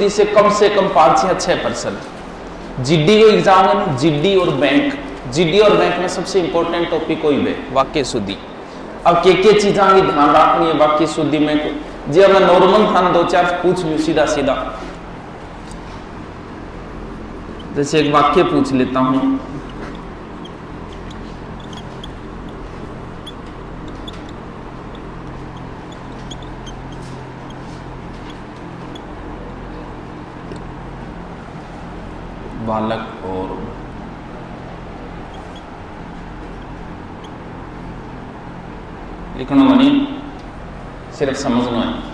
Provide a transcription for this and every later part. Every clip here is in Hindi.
से कम 5 या 6%। जीडी को एग्जाम है ना, जीडी और बैंक, जीडी और बैंक में सबसे इंपॉर्टेंट टॉपिक कोई है वाक्य शुद्धि। अब के चीजा की ध्यान रखनी है वाक्य शुद्धि में जी। अब मैं नॉर्मल थान 2-4 पूछ लू सीधा सीधा। जैसे एक वाक्य पूछ लेता हूं, बालक और लिखना बनी सिर्फ समझना है।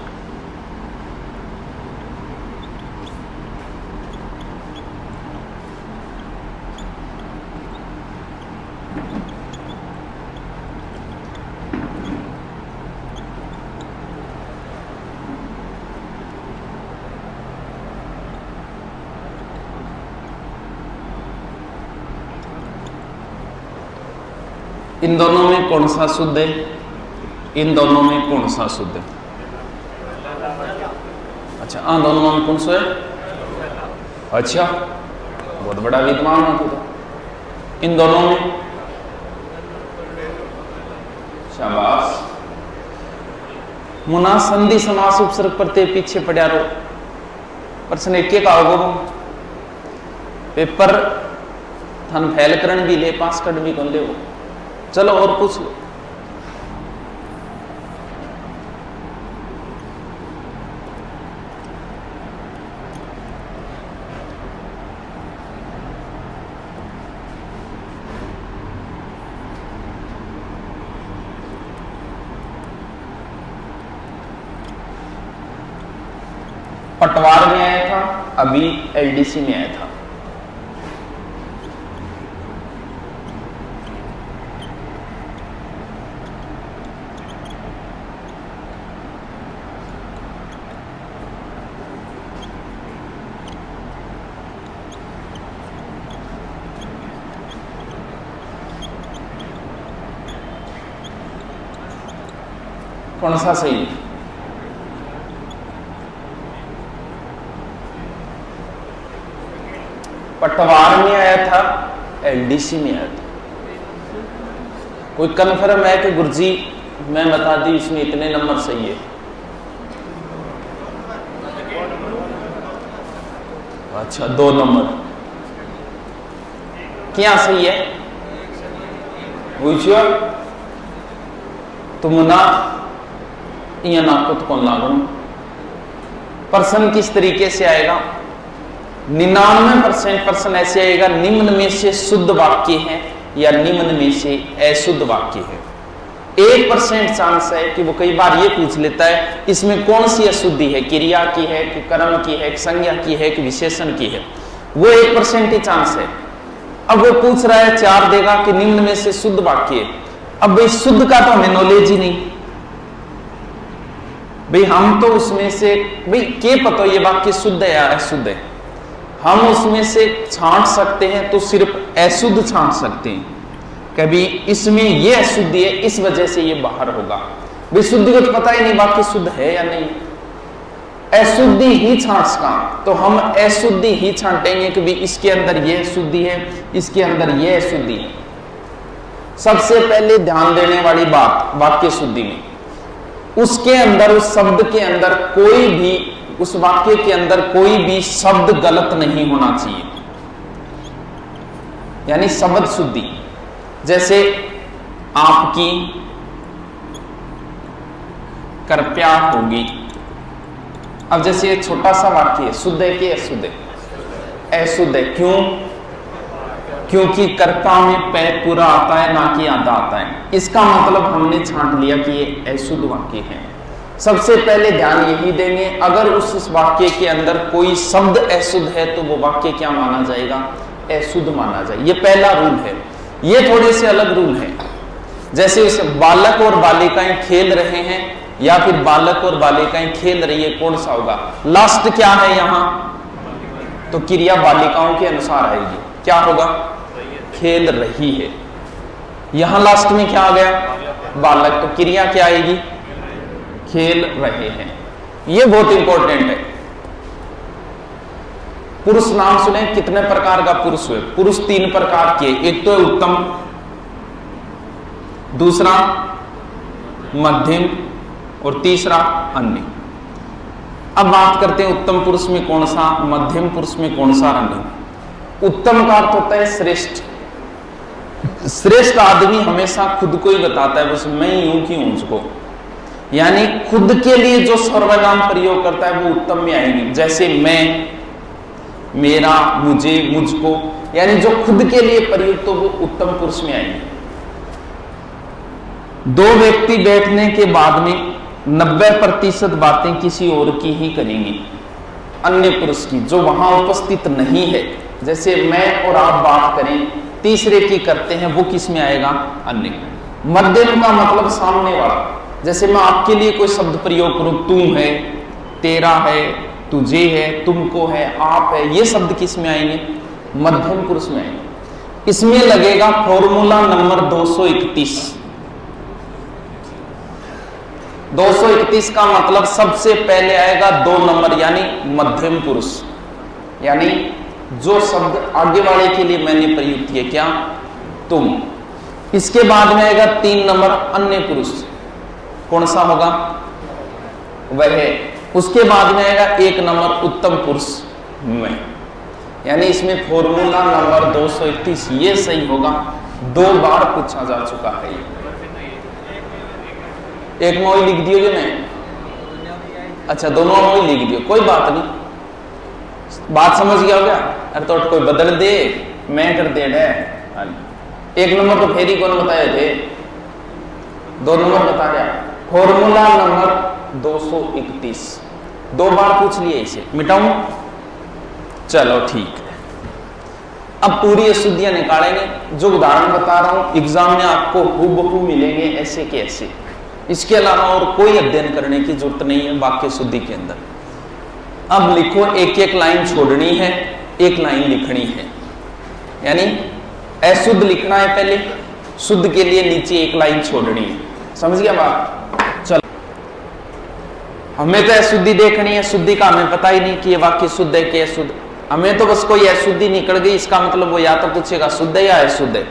इन दोनों में कौन सा शुद्ध है? इन दोनों में कौन सा शुद्ध है? अच्छा, हाँ दोनों में कौन सा है? अच्छा, बहुत बड़ा विद्वान है तो। इन दोनों में शाबाश। मुना संधि समास उपसर्ग प्रत्यय पीछे पड़ा रो। प्रश्न एक का होगा पेपर थन फैल करण भी ले, पास कर भी कौन ले वो। चलो और पूछ लो। पटवार में आया था, अभी एलडीसी में आया था। कौन सा सही है? पटवार में आया था, एलडीसी में आया था। कोई कन्फर्म है कि गुरुजी मैं बता दी इसमें इतने नंबर सही है? अच्छा, 2 नंबर क्या सही है? पूछो तुम ना या ना को तो कौन लागू। प्रश्न किस तरीके से आएगा? 99% प्रश्न ऐसे आएगा, निम्न में से शुद्ध वाक्य है या निम्न में से अशुद्ध वाक्य है। 1% चांस है कि वो कई बार ये पूछ लेता है इसमें कौन सी अशुद्धि है, क्रिया की है कि कर्म की है कि संज्ञा की है कि विशेषण की है। वो 1% ही चांस है। अब वो पूछ रहा है 4 देगा कि निम्न में से शुद्ध वाक्य है। अब भाई शुद्ध का तो हमें नॉलेज ही नहीं भाई, हम तो उसमें से भाई क्या पता ये वाक्य शुद्ध है या अशुद्ध है। हम उसमें से छांट सकते हैं तो सिर्फ अशुद्ध छांट सकते हैं, कभी इसमें ये अशुद्धि है इस वजह से ये बाहर होगा। भाई शुद्धि को तो पता ही नहीं वाक्य शुद्ध है या नहीं, अशुद्धि ही छांट का, तो हम अशुद्धि ही छांटेंगे कि भाई इसके अंदर ये अशुद्धि है, इसके अंदर ये अशुद्धि है। सबसे पहले ध्यान देने वाली बात वाक्य शुद्धि में, उसके अंदर उस शब्द के अंदर कोई भी, उस वाक्य के अंदर कोई भी शब्द गलत नहीं होना चाहिए, यानी शब्द शुद्धि। जैसे आपकी कृपया होगी। अब जैसे एक छोटा सा वाक्य है, शुद्ध है कि अशुद्ध है? अशुद्ध है। क्यों? क्योंकि कर्ता में पै पूरा आता है ना कि आधा आता है। इसका मतलब हमने छांट लिया कि ये अशुद्ध वाक्य है। सबसे पहले ध्यान यही देंगे, अगर उस वाक्य के अंदर कोई शब्द अशुद्ध है तो वो वाक्य क्या माना जाएगा? अशुद्ध माना जाए। ये पहला रूल है। ये थोड़े से अलग रूल है। जैसे उस बालक और बालिकाएं खेल रहे हैं या फिर बालक और बालिकाएं खेल रही है, कौन सा होगा? लास्ट क्या है यहां? तो क्रिया बालिकाओं के अनुसार आएगी। क्या होगा? खेल रही है। यहां लास्ट में क्या आ गया? बालक। तो क्रिया क्या आएगी? खेल रहे हैं। ये बहुत इंपॉर्टेंट है। पुरुष नाम सुने, कितने प्रकार का पुरुष हुए? पुरुष 3 प्रकार के, एक तो है उत्तम, दूसरा मध्यम और तीसरा अन्य। अब बात करते हैं उत्तम पुरुष में कौन सा, मध्यम पुरुष में कौन सा, अन्य। उत्तम का अर्थ होता है श्रेष्ठ। श्रेष्ठ आदमी हमेशा खुद को ही बताता है, बस मैं ही हूं कि हूं उसको, यानी खुद के लिए जो सर्वनाम प्रयोग करता है वो उत्तम में आएगी। जैसे मैं, मेरा, मुझे, मुझको, यानी जो खुद के लिए प्रयुक्त तो वो उत्तम पुरुष में आएंगे। 2 व्यक्ति बैठने के बाद में 90% बातें किसी और की ही करेंगे, अन्य पुरुष की, जो वहां उपस्थित नहीं है। जैसे मैं और आप बात करें, तीसरे की करते हैं, वो किस में आएगा? अन्य। मध्यम का मतलब सामने वाला। जैसे मैं आपके लिए कोई शब्द प्रयोग करूं, तू है, तेरा है, तुझे है, तुमको है, आप है, ये शब्द किस में आएंगे? मध्यम पुरुष में आएंगे। इसमें लगेगा फॉर्मूला नंबर 231। 231 का मतलब सबसे पहले आएगा 2 नंबर, यानी मध्यम पुरुष, यानी जो शब्द आगे वाले के लिए मैंने प्रयुक्त किया, क्या? तुम। इसके बाद में आएगा 3 नंबर अन्य पुरुष, कौन सा होगा? वह। उसके बाद में आएगा 1 नंबर उत्तम पुरुष, मैं। यानी इसमें फॉर्मूला नंबर 231 ये सही होगा। 2 बार पूछा जा चुका है ये। एक में वही लिख दियो जो मैं, अच्छा दोनों में वही लिख दियो, कोई बात नहीं, बात समझ गया हो गया? अरे तो कोई बदल दे, मैं कर दे। 1 नंबर तो फेर ही कौन बताए थे, 2 नंबर बता गया। फॉर्मूला नंबर 231 2 बार पूछ लिए, इसे मिटाऊं? चलो ठीक है। अब पूरी अशुद्धियां निकालेंगे। जो उदाहरण बता रहा हूं एग्जाम में आपको हूबहू मिलेंगे, ऐसे के ऐसे। इसके अलावा और कोई अध्ययन करने की जरूरत नहीं है वाक्य शुद्धि के अंदर। अब लिखो, एक एक लाइन छोड़नी है, एक लाइन लिखनी है, यानी अशुद्ध लिखना है पहले, शुद्ध के लिए नीचे एक लाइन छोड़नी है। समझ गया बात? चलो, हमें तो अशुद्धि देखनी है, शुद्धि का हमें पता ही नहीं कि ये वाक्य शुद्ध है कि अशुद्ध। हमें तो बस कोई अशुद्धि निकल गई, इसका मतलब वो या तो पूछेगा शुद्ध है या अशुद्ध है।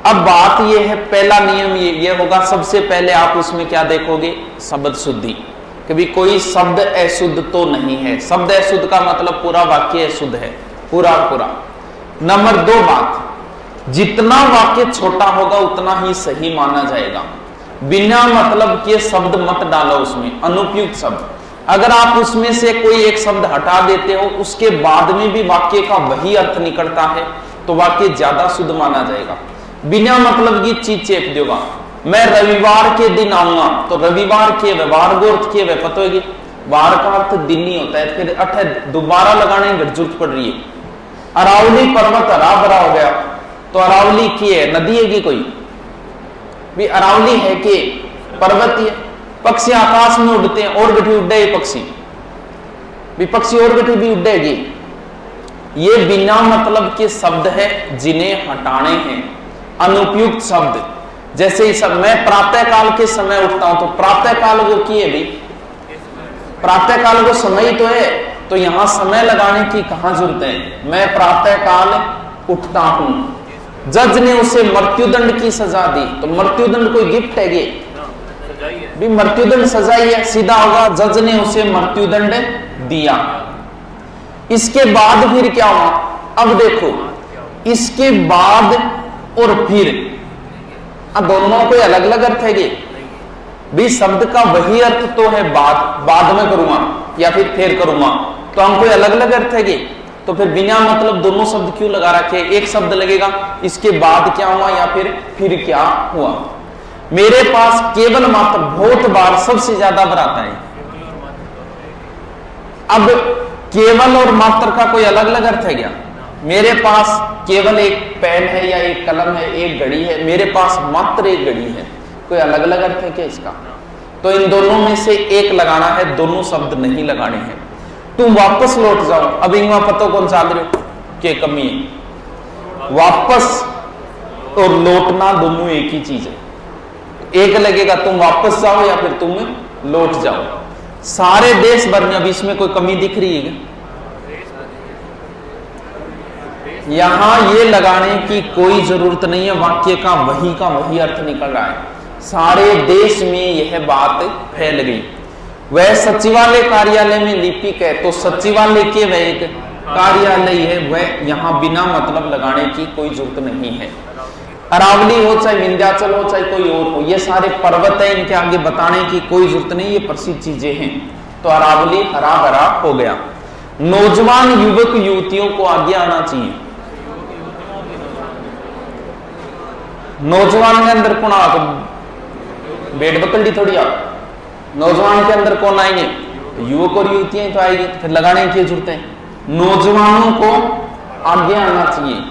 अब बात ये है, पहला नियम ये होगा, सबसे पहले आप उसमें क्या देखोगे? शब्द शुद्धि। कभी कोई शब्द अशुद्ध तो नहीं है। शब्द अशुद्ध का मतलब पूरा वाक्य अशुद्ध है, पूरा पूरा। नंबर 2 बात, जितना वाक्य छोटा होगा उतना ही सही माना जाएगा। बिना मतलब के शब्द मत डालो उसमें, अनुपयुक्त शब्द। अगर आप उसमें से कोई एक शब्द हटा देते हो, उसके बाद में भी वाक्य का वही अर्थ निकलता है, तो वाक्य ज्यादा शुद्ध माना जाएगा। बिना मतलब की चीज चेप देगा, मैं रविवार के दिन आऊंगा, तो रविवार के व्यवहार गोर्थ के वह पता होगी, वार का अर्थ दिन नहीं होता है, फिर अठ दोबारा लगाने की जरूरत पड़ रही है। अरावली पर्वत हरा भरा हो गया, तो अरावली की है, नदी है कि कोई भी? अरावली है कि पर्वत है। पक्षी आकाश में उड़ते हैं, और गठी उड़े पक्षी भी, पक्षी और गठी भी उड़ेगी। ये बिना मतलब के शब्द है जिन्हें हटाने हैं, अनुपयुक्त शब्द। जैसे ही सब, मैं प्रातः काल के समय उठता हूं, तो प्रातः काल को किए भी, प्रातः काल को समय तो है, तो यहां समय लगाने की कहां जरूरत है? मैं प्रातः काल उठता हूं। जज ने उसे मृत्युदंड की सजा दी, तो मृत्युदंड कोई गिफ्ट है ये भी? मृत्युदंड सजा ही है, सीधा होगा जज ने उसे मृत्युदंड दिया। इसके बाद फिर क्या हुआ? अब देखो, इसके बाद और फिर, अब दोनों कोई अलग अलग अर्थ है भी? शब्द का वही अर्थ तो है बाद में करूंगा या फिर करूंगा, तो हम कोई अलग अलग अर्थ है तो फिर बिना मतलब दोनों शब्द क्यों लगा रखे? एक शब्द लगेगा, इसके बाद क्या हुआ या फिर क्या हुआ। मेरे पास केवल मात्र बहुत बार सबसे ज्यादा बार आता है। अब केवल और मात्र का कोई अलग अलग अर्थ है क्या? मेरे पास केवल एक पेन है या एक कलम है, एक घड़ी है, मेरे पास मात्र एक घड़ी है, कोई अलग अलग अर्थ है क्या इसका? तो इन दोनों में से एक लगाना है, दोनों शब्द नहीं लगाने हैं। तुम वापस लौट जाओ, अब इनका पता कौन सा के कमी है? वापस और लौटना दोनों एक ही चीज है। एक लगेगा तुम वापस जाओ या फिर तुम लौट जाओ। सारे देश भर में, अब इसमें कोई कमी दिख रही है क्या? यहां ये लगाने की कोई जरूरत नहीं है, वाक्य का वही अर्थ निकल रहा है। सारे देश में यह बात फैल गई। वह सचिवालय कार्यालय में लिपिक है, तो सचिवालय के वह एक कार्यालय है, वह यहां बिना मतलब लगाने की कोई जरूरत नहीं है। अरावली हो चाहे विंध्याचल हो चाहे कोई और हो, ये सारे पर्वत है, इनके आगे बताने की कोई जरूरत नहीं, ये प्रसिद्ध चीजें हैं। तो अरावली हरा भरा हो गया। नौजवान युवक युवतियों को आगे आना चाहिए। नौजवान के अंदर कौन आ, बेट बकल्डी थोड़ी आ, नौजवान के अंदर कौन आएंगे? युवक और युवतियां तो आएगी, फिर लगाने की जरूरत है। नौजवानों को आगे आना चाहिए।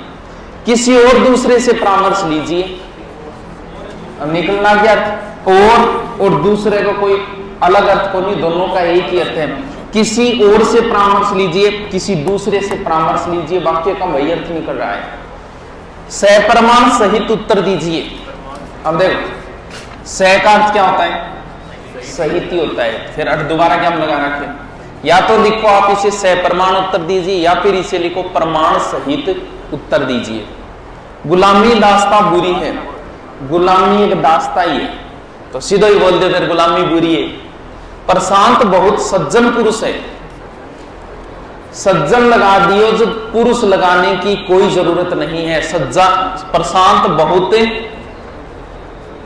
किसी और दूसरे से परामर्श लीजिए, अब निकलना क्या अर्थ, और दूसरे को कोई अलग अर्थ को नहीं, दोनों का एक ही अर्थ है। किसी और से परामर्श लीजिए, किसी दूसरे से परामर्श लीजिए, वाक्य का वही अर्थ निकल रहा है। सप्रमाण सहित उत्तर दीजिए। अब देखो स का अर्थ क्या होता है? सहित ही होता है। फिर अर्थ दोबारा क्या हम लगा रखे, या तो लिखो आप इसे सप्रमाण उत्तर दीजिए, या फिर इसे लिखो प्रमाण सहित उत्तर दीजिए। गुलामी दास्ता बुरी है, गुलामी एक दास्ता ही है, तो सीधा ही बोल दे फिर गुलामी बुरी है। प्रशांत बहुत सज्जन पुरुष है, सज्जन लगा दियो, जो पुरुष लगाने की कोई जरूरत नहीं है। प्रशांत बहुत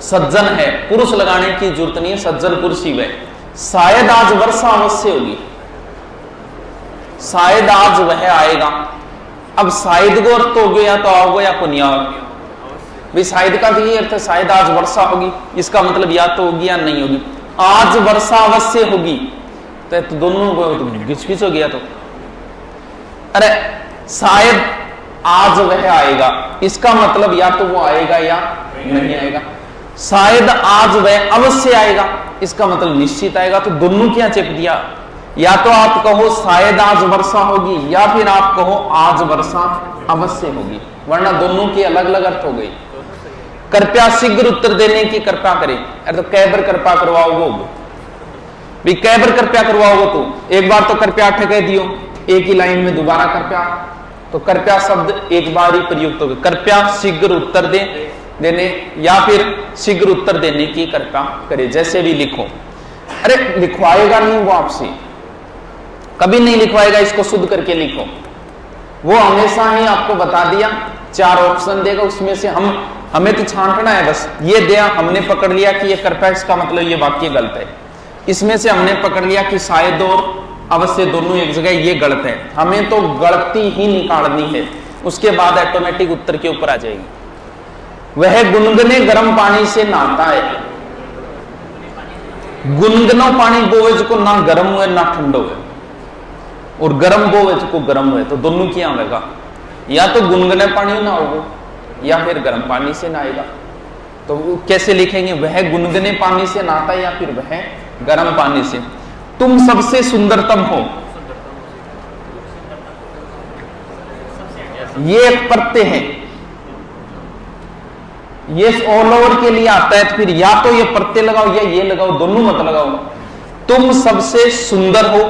सज्जन है, पुरुष लगाने की जरूरत नहीं है, सज्जन पुरुष ही वह। शायद आज वर्षा अवश्य होगी, शायद आज वह आएगा। अब शायद को अर्थ हो गया तो आओगे या को नहीं आओगे भाई, शायद का भी अर्थ है शायद आज वर्षा होगी, इसका मतलब या तो होगी या नहीं होगी। आज वर्षा अवश्य होगी तो दोनों को घिच हो गया, तो अरे शायद आज वह आएगा, इसका मतलब या तो वो आएगा या नहीं आएगा। शायद आज वह अवश्य आएगा, इसका मतलब निश्चित आएगा, तो दोनों क्या चेप दिया। या तो आप कहो शायद आज वर्षा होगी, या फिर आप कहो आज वर्षा अवश्य होगी, वरना दोनों की अलग अलग अर्थ हो गई। कृपया शीघ्र उत्तर देने की कृपा करें, अरे तो कै बार कृपा करवाओगे भी, कै बार कृपया करवाओगे, तो एक बार तो कृपया ठके दियो, एक ही लाइन में दोबारा कृपया, तो कृपया शब्द एक बार ही प्रयुक्त होगा। कृपया शीघ्र उत्तर देने, या फिर शीघ्र उत्तर देने की कृपा करे, जैसे भी लिखो। अरे लिखवाएगा नहीं वो आपसे, कभी नहीं लिखवाएगा, इसको शुद्ध करके लिखो। वो हमेशा ही आपको बता दिया, 4 ऑप्शन देगा, उसमें से हमें तो छांटना है बस। ये दिया, हमने पकड़ लिया कि ये कृपया, इसका मतलब ये वाक्य गलत है। इसमें से हमने पकड़ लिया कि शायद और अवश्य दोनों एक जगह, ये गलत है। हमें तो गलती ही निकालनी है, उसके बाद ऑटोमेटिक उत्तर के ऊपर आ जाएगी। वह गुनगुने गर्म पानी से नहाता है। गुनगुना पानी बोवेज को ना गर्म हुए ना ठंडो हुए, और गर्म बोवेज को गर्म हुए, तो दोनों क्या होगा, या तो गुनगुने पानी ना होगा या फिर गर्म पानी से नहाएगा। तो कैसे लिखेंगे, वह गुनगुने पानी से नहाता है या फिर वह गर्म पानी से। तुम सबसे सुंदरतम हो, ये एक प्रत्यय है, ये ऑल ओवर के लिए आता है, तो फिर या तो ये प्रत्यय लगाओ या ये लगाओ, दोनों मत लगाओ। तुम सबसे सुंदर हो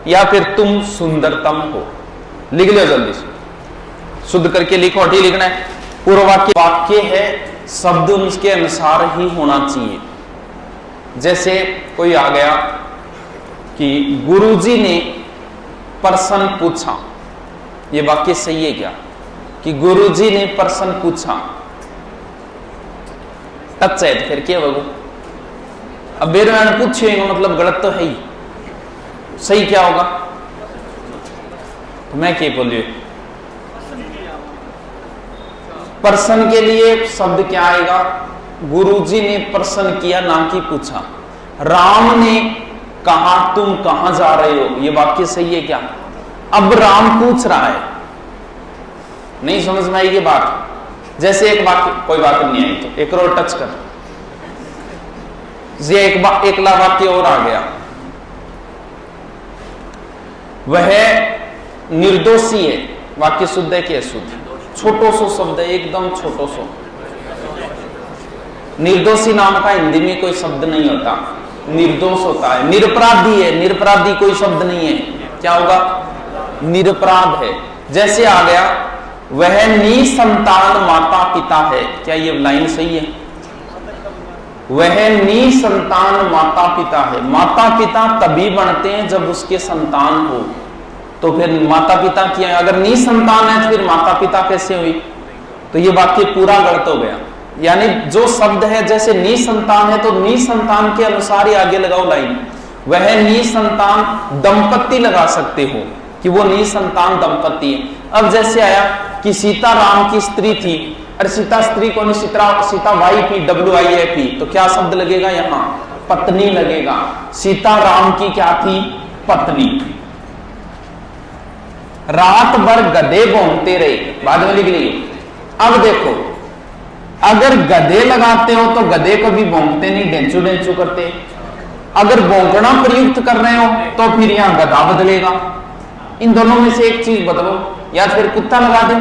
या फिर तुम सुंदरतम हो, लिख लो जल्दी से, शुद्ध करके लिखो, हटी लिखना है। पूर्व वाक्य है, शब्द उसके अनुसार ही होना चाहिए। जैसे कोई आ गया कि गुरुजी ने प्रश्न पूछा, ये वाक्य सही है क्या, कि गुरुजी ने प्रश्न पूछा, टच है, फिर क्या होगा, अब बेरमान पूछेगा मतलब गलत तो है ही, सही क्या होगा, तो मैं क्या बोलिए, प्रश्न के लिए शब्द क्या आएगा, गुरुजी ने प्रश्न किया ना कि पूछा। राम ने कहा तुम कहां जा रहे हो, ये वाक्य सही है क्या, अब राम पूछ रहा है, नहीं समझ में आई ये बात। जैसे एक वाक्य, कोई बात नहीं आई तो एक और टच कर, ये एक ला वाक्य और आ गया, वह निर्दोषी है, वाक्य शुद्ध है कि अशुद्ध, छोटो सो शब्द है, एकदम छोटो सो। निर्दोषी नाम का हिंदी में कोई शब्द नहीं होता, निर्दोष होता है। निरपराधी है, निरपराधी कोई शब्द नहीं है, क्या होगा, निरपराध है। जैसे आ गया वह निसंतान माता पिता है। क्या ये लाइन सही है? वह निसंतान माता पिता है। माता पिता तभी बनते हैं जब उसके संतान हो। तो फिर माता पिता की अगर निसंतान है तो फिर माता पिता कैसे हुई? तो ये वाक्य पूरा गलत हो गया। यानी जो शब्द है जैसे निसंतान है तो निसंतान के अनुसार ही आगे लगाओ लाइन। वह निसंतान दंपति लगा सकते हो कि वो निसंतान दंपति है। अब जैसे आया कि सीता राम की स्त्री थी, अरे सीता स्त्री को नहीं, सीता वाइफ WIFE, तो क्या शब्द लगेगा यहां? पत्नी लगेगा। सीता राम की क्या थी? पत्नी। रात भर गधे भौंकते रहे, बाद में लिख ली। अब देखो, अगर गधे लगाते हो तो गधे कभी भौंकते नहीं, डेंचू डेंचू करते। अगर भौंकना प्रयुक्त कर रहे हो तो फिर यहां गधा बदलेगा। इन दोनों में से एक चीज बदलो, या फिर कुत्ता लगा दो।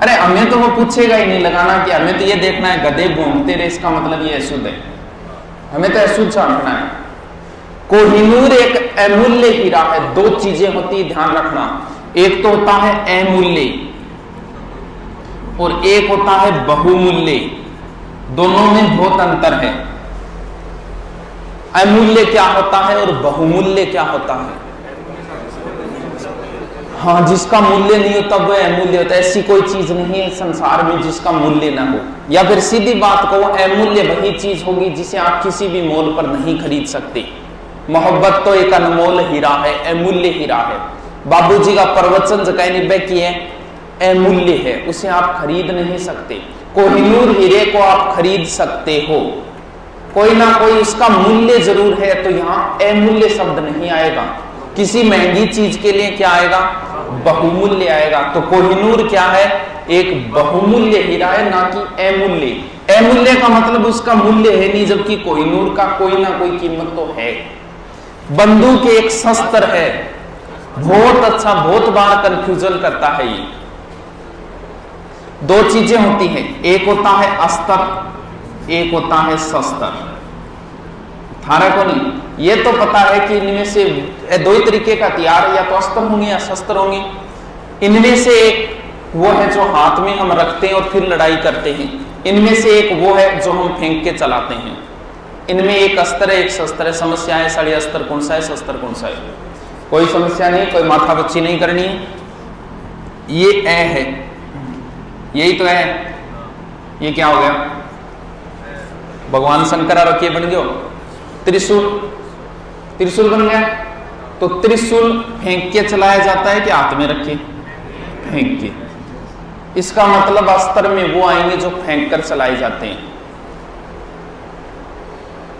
अरे हमें तो वो पूछेगा ही नहीं लगाना कि हमें तो ये देखना है गधे भौंकते रहे, इसका मतलब ये अशुद्ध है, हमें तो अशुद्ध छांटना है। कोहिनूर एक अमूल्य हीरा है। दो चीजें होती है, ध्यान रखना। एक तो होता है अमूल्य और एक होता है बहुमूल्य। दोनों में बहुत अंतर है। अमूल्य क्या होता है और बहुमूल्य क्या होता है? हाँ, जिसका मूल्य नहीं होता वो अमूल्य होता है। ऐसी कोई चीज नहीं है संसार में जिसका मूल्य ना हो। या फिर सीधी बात कहो, अमूल्य वही चीज होगी जिसे आप किसी भी मोल पर नहीं खरीद सकते। मोहब्बत तो एक अनमोल हीरा है, अमूल्य हीरा है। बाबूजी का प्रवचन जो कहने पे की है अमूल्य है, उसे आप खरीद नहीं सकते। कोहिनूर हीरे को आप खरीद सकते हो, कोई ना कोई उसका मूल्य जरूर है, तो यहां अमूल्य शब्द नहीं आएगा। किसी महंगी चीज के लिए क्या आएगा? बहुमूल्य आएगा। तो कोहिनूर क्या है? एक बहुमूल्य हीरा है, ना कि अमूल्य। अमूल्य का मतलब उसका मूल्य है नहीं, जबकि कोहिनूर का कोई ना कोई कीमत तो है। बंदूक एक शस्त्र है। बहुत अच्छा, बहुत बार कंफ्यूजन करता है ये। दो चीजें होती हैं, एक होता है अस्त्र, एक होता है शस्त्र। थारा को नहीं, ये तो पता है कि इनमें से दो ही तरीके का हथियार, या तो अस्त्र होंगे या शस्त्र होंगे। इनमें से एक वो है जो हाथ में हम रखते हैं और फिर लड़ाई करते हैं। इनमें से एक वो है जो हम फेंक के चलाते हैं। इनमें एक अस्त्र है, एक शस्त्र है। समस्या है साड़ी, अस्त्र कौन सा है, शस्त्र कौन सा है? कोई समस्या नहीं, कोई माथा बच्ची नहीं करनी है। ये है, यही तो है। ये क्या हो गया? भगवान शंकर आरोग्य बन गयो त्रिशूल। त्रिशूल बन गया। तो त्रिशूल फेंक के चलाया जाता है कि हाथ में रखे? फेंक के। इसका मतलब अस्त्र में वो आएंगे जो फेंक कर चलाए जाते हैं।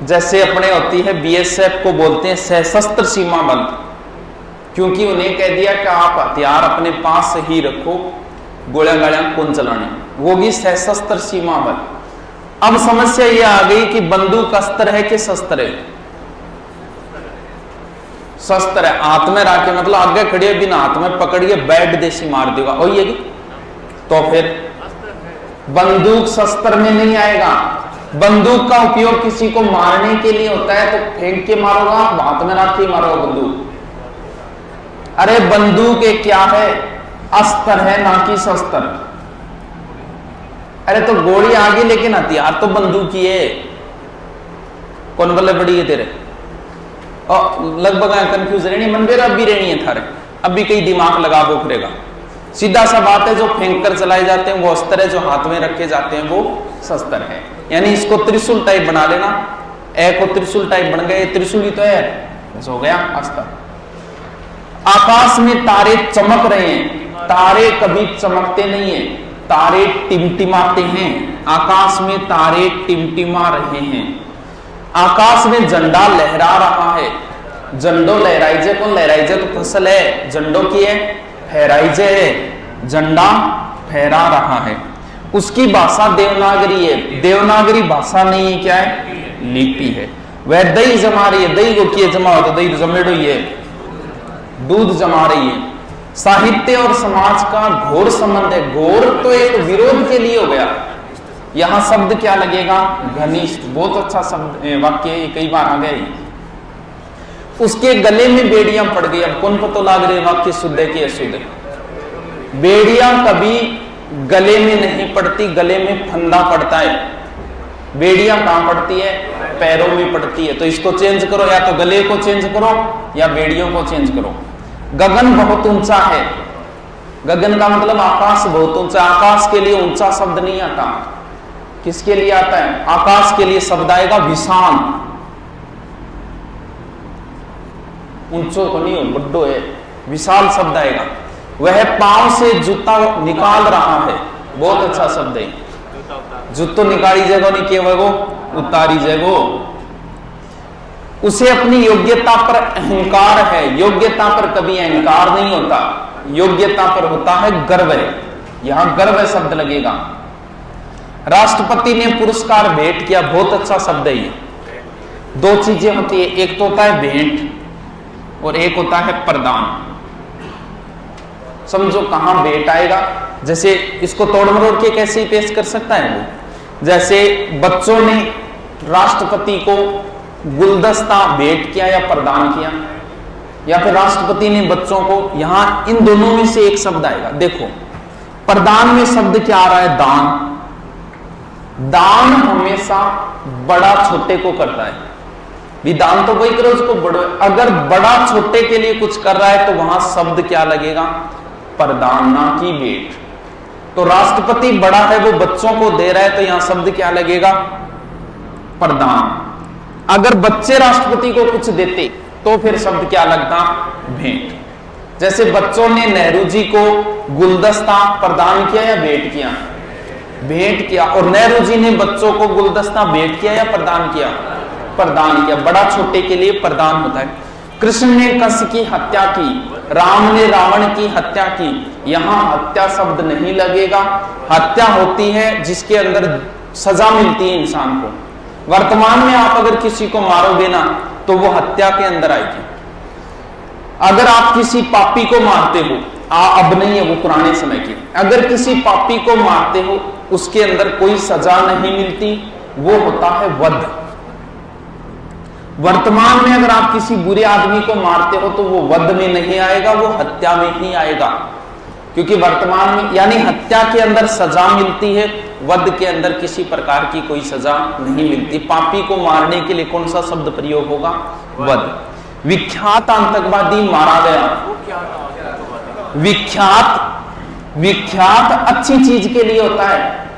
जैसे अपने होती है BSF को बोलते हैं सशस्त्र सीमा बल, क्योंकि उन्हें कह दिया कि आप हथियार अपने पास ही रखो, गोलियां गालियां कौन चलाने, वो भी सशस्त्र सीमा बल। अब समस्या ये आ गई कि बंदूक अस्त्र है कि शस्त्र है? शस्त्र है। हाथ में रखे मतलब आगे खड़े बिना हाथ में पकड़िए बैठ देसी मार देगा, और ये तो फिर बंदूक शस्त्र में नहीं आएगा। बंदूक का उपयोग किसी को मारने के लिए होता है, तो फेंक के मारोगा, हाथ में रख के मारोगा बंदूक। अरे बंदूक एक क्या है? अस्त्र है, ना कि शस्त्र। अरे तो गोली आगे लेकिन हथियार तो बंदूक ही है। कौन बल्ले बड़ी है तेरे? और लगभग कंफ्यूज रहनी मन बेरा भी रहनी है थारे, अब भी कई दिमाग लगा बोखरेगा। सीधा सा बात है, जो फेंक कर चलाए जाते हैं वो अस्त्र है, जो हाथ में रखे जाते हैं वो शस्त्र है। यानी इसको त्रिशूल टाइप बना लेना। ए को त्रिशूल टाइप बन गए, त्रिशूल ही तो है, बस हो गया अस्त्र। आकाश में तारे चमक रहे हैं। तारे कभी चमकते नहीं है, तारे टिमटिमाते हैं। आकाश में तारे टिमटिमा रहे हैं। आकाश में झंडा लहरा रहा है। झंडो लहराइजे, कौन लहराइजे? तो फसल है, झंडो की है, फहराइजे है। झंडा फहरा रहा है। उसकी भाषा देवनागरी है। देवनागरी भाषा नहीं है, क्या है? लिपि है। वह दही जमा रही है। दही को किए जमा होता, दही जमेड़ो ही है, दूध जमा रही है। साहित्य और समाज का घोर संबंध है। घोर तो एक विरोध के लिए हो गया। यहां शब्द क्या लगेगा? घनिष्ठ। बहुत अच्छा शब्द वाक्य, कई बार आ गया। उसके गले में बेड़ियां पड़ गई। अब कौन पता लग रहे वाक्य शुद्ध है कि अशुद्ध है? बेड़ियां कभी गले में नहीं पड़ती, गले में फंदा पड़ता है। बेड़ियां कहां पड़ती है? पैरों में पड़ती है। तो इसको चेंज करो, या तो गले को चेंज करो या बेड़ियों को चेंज करो। गगन बहुत ऊंचा है, गगन का मतलब आकाश बहुत ऊंचा। आकाश के लिए ऊंचा शब्द नहीं आता, किसके लिए आता है? आकाश के लिए शब्द आएगा विशाल। ऊंचो तो नहीं हो, बड्डो है, विशाल शब्द आएगा। वह पांव से जूता निकाल रहा है, बहुत अच्छा शब्द है। जूतो निकाली जगह नहीं केवल वो उतारी जगह। उसे अपनी योग्यता पर अहंकार है। योग्यता पर कभी अहंकार नहीं होता, योग्यता पर होता है गर्व। यहां गर्व शब्द लगेगा। राष्ट्रपति ने पुरस्कार भेंट किया, बहुत अच्छा शब्द है ये। दो चीजें होती है, एक तो होता है भेंट और एक होता है प्रदान। समझो कहां भेंट आएगा, जैसे इसको तोड़ मरोड़ के कैसे पेश कर सकता है वो। जैसे बच्चों ने राष्ट्रपति को गुलदस्ता भेंट किया या प्रदान किया, या फिर राष्ट्रपति ने बच्चों को, यहां इन दोनों में से एक शब्द आएगा। देखो प्रदान में शब्द क्या आ रहा है? दान। दान हमेशा बड़ा छोटे को करता है। भी दान तो वही करो उसको बड़ो। अगर बड़ा छोटे के लिए कुछ कर रहा है तो वहां शब्द क्या लगेगा? प्रदान, ना कि भेंट। तो राष्ट्रपति बड़ा है, वो बच्चों को दे रहा है, तो यहां शब्द क्या लगेगा? प्रदान। अगर बच्चे राष्ट्रपति को कुछ देते तो फिर शब्द क्या लगता? भेंट। जैसे बच्चों ने नेहरू जी को गुलदस्ता प्रदान किया या भेंट किया? भेंट किया। और नेहरू जी ने बच्चों को गुलदस्ता भेंट किया या प्रदान किया? प्रदान किया। बड़ा छोटे के लिए प्रदान होता है। कृष्ण ने कंस की हत्या की, राम ने रावण की हत्या की। यहां हत्या शब्द नहीं लगेगा। हत्या होती है जिसके अंदर सजा मिलती है इंसान को। वर्तमान में आप अगर किसी को मारोगे ना तो वो हत्या के अंदर आएगी। अगर आप किसी पापी को मारते हो, अब नहीं है, वो पुराने समय की, अगर किसी पापी को मारते हो उसके अंदर कोई सजा नहीं मिलती, वो होता है वध। वर्तमान में अगर आप किसी बुरे आदमी को मारते हो तो वो वध में नहीं आएगा, वो हत्या में ही आएगा। क्योंकि वर्तमान में यानी हत्या के अंदर सजा मिलती है, वध के अंदर किसी प्रकार की कोई सजा नहीं मिलती। पापी को मारने के लिए कौन सा शब्द प्रयोग होगा? वध। विख्यात आतंकवादी मारा गया। विख्यात अच्छी चीज के लिए होता है।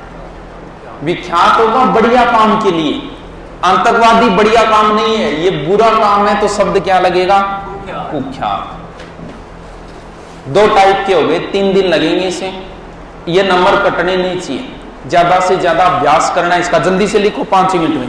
विख्यात होगा बढ़िया काम के लिए। आतंकवादी बढ़िया काम नहीं है, ये बुरा काम है, तो शब्द क्या लगेगा? कुख्यात। दो टाइप के हो गए, 3 दिन लगेंगे इसे। ये नंबर कटने नहीं चाहिए, ज्यादा से ज्यादा अभ्यास करना है इसका। जल्दी से लिखो 5 मिनट में।